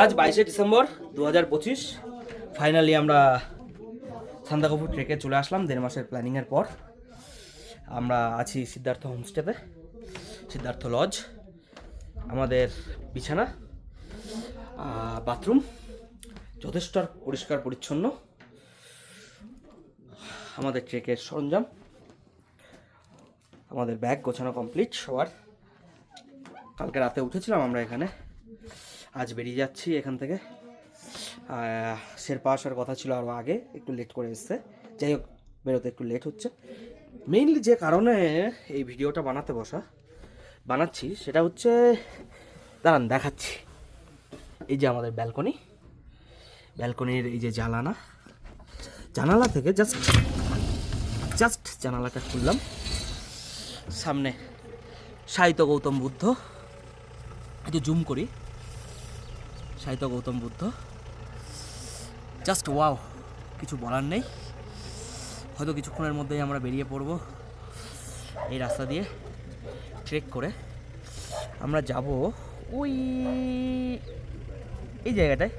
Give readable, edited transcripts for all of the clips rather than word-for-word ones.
আজ 22শে December 2025। Finally আমরা সান্দাকফু ট্রেকে চলে আসলাম 1.5 মাসের প্ল্যানিংয়ের পর। আমরা আছি সিদ্ধার্থ হোমস্টেতে, সিদ্ধার্থ লজ। আমাদের বিছানা, বাথরুম যথেষ্ট পরিষ্কার পরিচ্ছন্ন। আমাদের ট্রেকের সরঞ্জাম, আমাদের ব্যাগ গোছানো কমপ্লিট সবার। কালকে রাতে উঠেছিলাম আমরা এখানে, আজ বেরিয়ে যাচ্ছি এখান থেকে। শেরপা আসার কথা ছিল আরও আগে, একটু লেট করে এসছে। যাই হোক, বেরোতে একটু লেট হচ্ছে। মেইনলি যে কারণে এই ভিডিওটা বানাচ্ছি সেটা হচ্ছে, দাঁড়ান দেখাচ্ছি। এই যে আমাদের ব্যালকনির এই যে জানালা থেকে জাস্ট জানালাটা খুললাম, সামনে সাহিত্য গৌতম বুদ্ধ। একটু জুম করি, সাহিত্য গৌতম বুদ্ধ, জাস্ট ওয়াও, কিছু বলার নেই। হয়তো কিছুক্ষণের মধ্যেই আমরা বেরিয়ে পড়ব এই রাস্তা দিয়ে। ট্রেক করে আমরা যাব ওই এই জায়গাটায়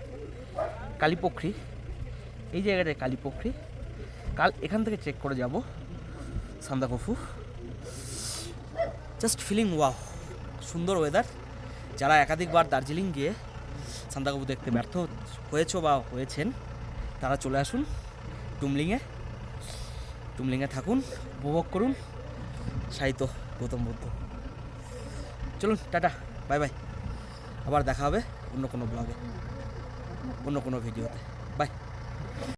কালীপোখরি, কাল এখান থেকে ট্রেক করে যাব সান্দাকফু। জাস্ট ফিলিং ওয়াও, সুন্দর ওয়েদার। যারা একাধিকবার দার্জিলিং গিয়ে সান্দাকফু দেখতে ব্যর্থ হয়েছো বা হয়েছেন, তারা চলে আসুন টুমলিংয়ে থাকুন, উপভোগ করুন সাহিত্য গৌতম বুদ্ধ। চলুন, টাটা, বাই বাই। আবার দেখা হবে অন্য কোনো ব্লগে, অন্য কোনো ভিডিওতে।